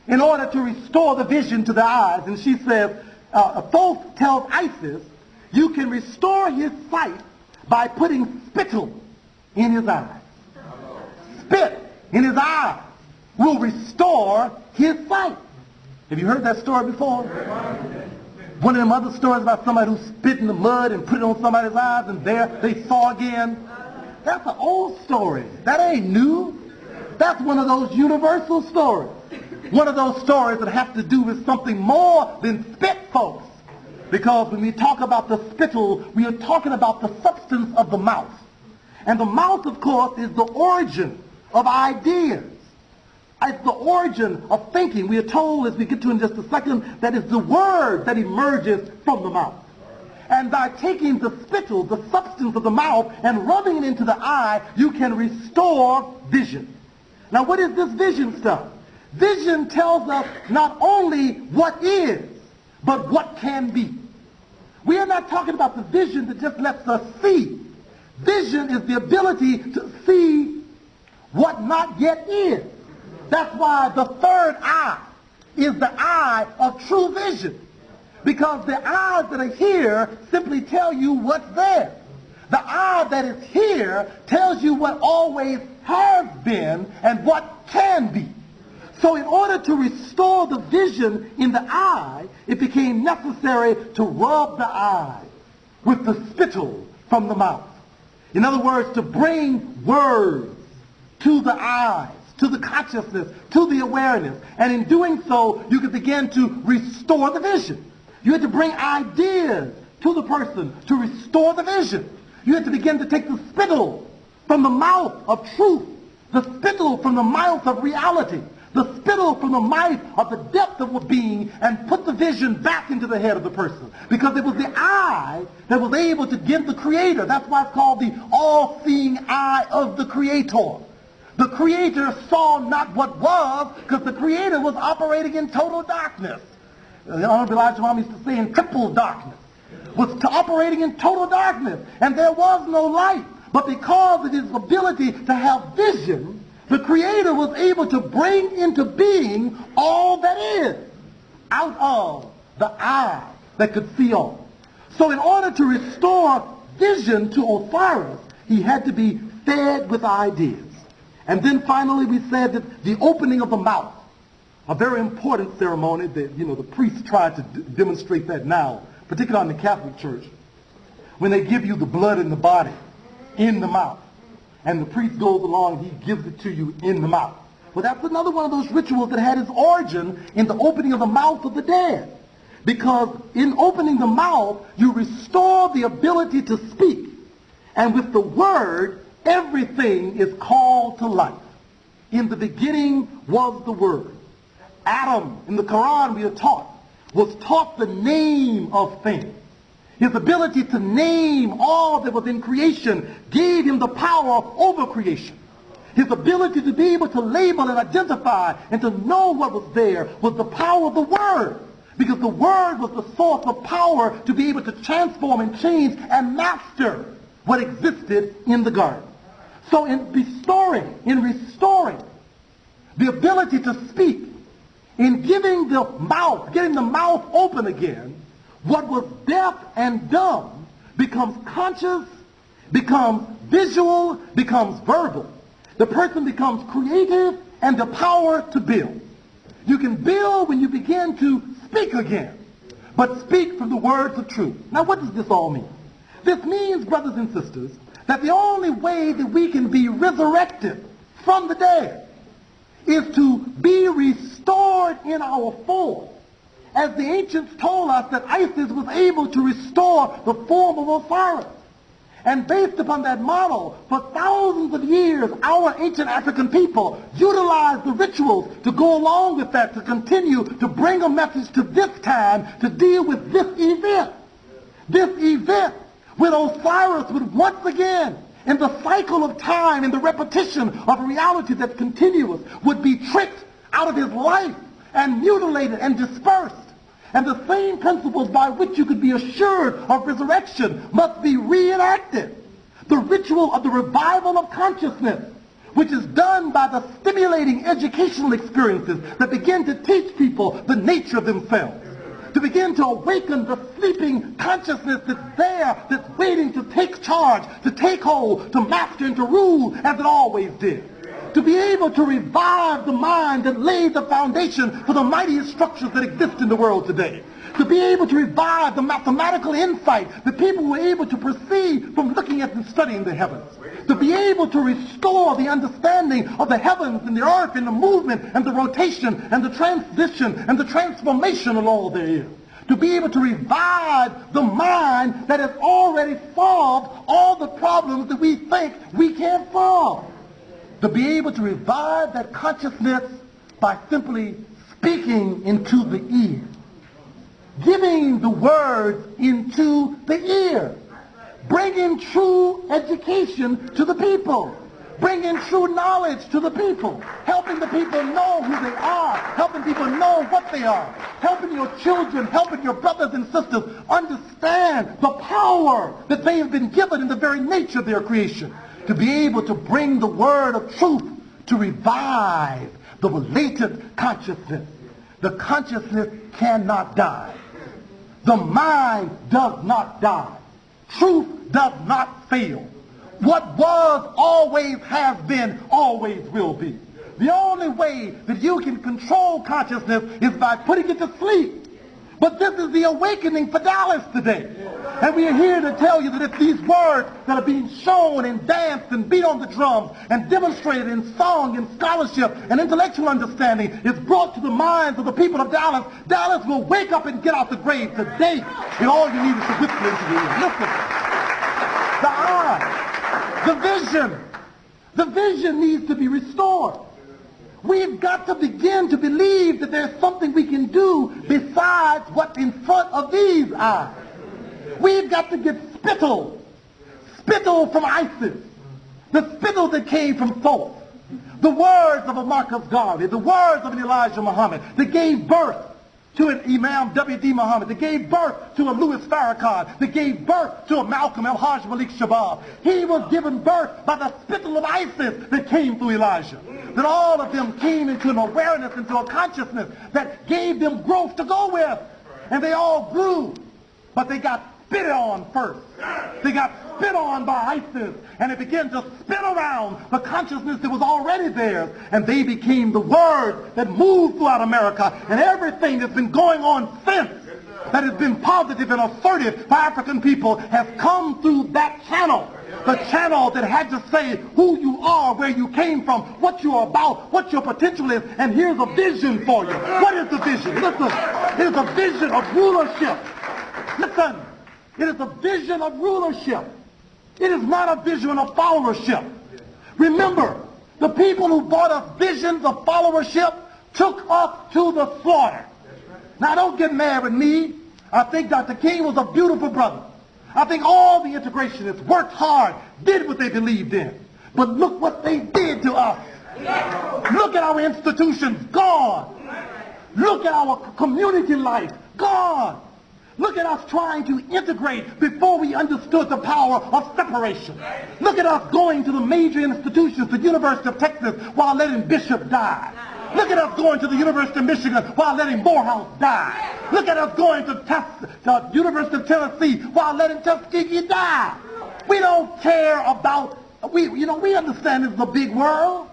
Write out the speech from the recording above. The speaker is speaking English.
in order to restore the vision to the eyes. And she says, Thoth tells Isis, you can restore his sight by putting spittle in his eyes. Spit in his eyes will restore his sight. Have you heard that story before? One of them other stories about somebody who spit in the mud and put it on somebody's eyes and there they saw again. That's an old story. That ain't new. That's one of those universal stories. One of those stories that have to do with something more than spit, folks. Because when we talk about the spittle, we are talking about the substance of the mouth. And the mouth, of course, is the origin of ideas. It's the origin of thinking. We are told, as we get to in just a second, that it's the word that emerges from the mouth. And by taking the spittle, the substance of the mouth, and rubbing it into the eye, you can restore vision. Now, what is this vision stuff? Vision tells us not only what is, but what can be. We are not talking about the vision that just lets us see. Vision is the ability to see what not yet is. That's why the third eye is the eye of true vision. Because the eyes that are here simply tell you what's there. The eye that is here tells you what always has been and what can be. So in order to restore the vision in the eye, it became necessary to rub the eye with the spittle from the mouth. In other words, to bring words to the eyes, to the consciousness, to the awareness. And in doing so, you could begin to restore the vision. You had to bring ideas to the person to restore the vision. You had to begin to take the spittle from the mouth of truth, the spittle from the mouth of reality, the spittle from the mouth of the depth of a being, and put the vision back into the head of the person. Because it was the eye that was able to give the Creator. That's why it's called the all-seeing eye of the Creator. The Creator saw not what was, because the Creator was operating in total darkness. The Honorable Elijah Muhammad used to say in triple darkness. Was operating in total darkness. And there was no light. But because of his ability to have vision, the Creator was able to bring into being all that is out of the eye that could see all. So in order to restore vision to Osiris, he had to be fed with ideas. And then finally we said that the opening of the mouth, a very important ceremony that, the priests try to demonstrate that now, particularly in the Catholic Church, when they give you the blood in the body, in the mouth. And the priest goes along, he gives it to you in the mouth. Well, that's another one of those rituals that had its origin in the opening of the mouth of the dead. Because in opening the mouth, you restore the ability to speak. And with the word, everything is called to life. In the beginning was the Word. Adam, in the Quran we are taught, was taught the name of things. His ability to name all that was in creation gave him the power over creation. His ability to be able to label and identify and to know what was there was the power of the Word. Because the Word was the source of power to be able to transform and change and master what existed in the garden. So in restoring the ability to speak, in giving the mouth open again, what was deaf and dumb becomes conscious, becomes visual, becomes verbal. The person becomes creative and the power to build. You can build when you begin to speak again, but speak from the words of truth. Now, what does this all mean? This means, brothers and sisters, that the only way that we can be resurrected from the dead is to be restored in our form. As the ancients told us that Isis was able to restore the form of Osiris. And based upon that model, for thousands of years, our ancient African people utilized the rituals to go along with that, to continue to bring a message to this time, to deal with this event. This event, when Osiris would once again, in the cycle of time, in the repetition of reality that's continuous, would be tricked out of his life and mutilated and dispersed. And the same principles by which you could be assured of resurrection must be reenacted. The ritual of the revival of consciousness, which is done by the stimulating educational experiences that begin to teach people the nature of themselves, to begin to awaken the sleeping consciousness that's there, that's waiting to take charge, to take hold, to master and to rule as it always did. To be able to revive the mind and lay the foundation for the mightiest structures that exist in the world today. To be able to revive the mathematical insight that people were able to perceive from looking at and studying the heavens. To be able to restore the understanding of the heavens and the earth and the movement and the rotation and the transition and the transformation of all there is. To be able to revive the mind that has already solved all the problems that we think we can't solve. To be able to revive that consciousness by simply speaking into the ear. Giving the words into the ear. Bringing true education to the people. Bringing true knowledge to the people. Helping the people know who they are. Helping people know what they are. Helping your children, helping your brothers and sisters understand the power that they have been given in the very nature of their creation. To be able to bring the word of truth to revive the latent consciousness. The consciousness cannot die. The mind does not die. Truth does not fail. What was, always has been, always will be. The only way that you can control consciousness is by putting it to sleep. But this is the awakening for Dallas today. And we are here to tell you that if these words that are being shown and danced and beat on the drums and demonstrated in song and scholarship and intellectual understanding is brought to the minds of the people of Dallas, Dallas will wake up and get out the grave today. And all you need is to whisper into the ear. Listen. The eye, the vision. The vision needs to be restored. We've got to begin to believe that there's something we can do besides what's in front of these eyes. We've got to get spittle. Spittle from ISIS. The spittle that came from Thoth. The words of a Marcus Garvey. The words of an Elijah Muhammad that gave birth to an Imam W.D. Muhammad, that gave birth to a Louis Farrakhan, that gave birth to a Malcolm El-Hajj Malik Shabab. He was given birth by the spittle of ISIS that came through Elijah. That all of them came into an awareness, into a consciousness that gave them growth to go with. And they all grew, but they got spit on first. They got spit on by ISIS, and it began to spin around the consciousness that was already theirs, and they became the word that moved throughout America, and everything that's been going on since that has been positive and assertive for African people has come through that channel. The channel that had to say who you are, where you came from, what you're about, what your potential is, and here's a vision for you. What is the vision? Listen, it is a vision of rulership. Listen, it is a vision of rulership. It is not a vision of followership. Remember, the people who brought us visions of followership took us to the slaughter. Now, don't get mad with me. I think Dr. King was a beautiful brother. I think all the integrationists worked hard, did what they believed in. But look what they did to us. Look at our institutions, gone. Look at our community life, gone. Look at us trying to integrate before we understood the power of separation. Look at us going to the major institutions, the University of Texas, while letting Bishop die. Look at us going to the University of Michigan while letting Morehouse die. Look at us going to the University of Tennessee while letting Tuskegee die. We don't care about, we understand this is a big world.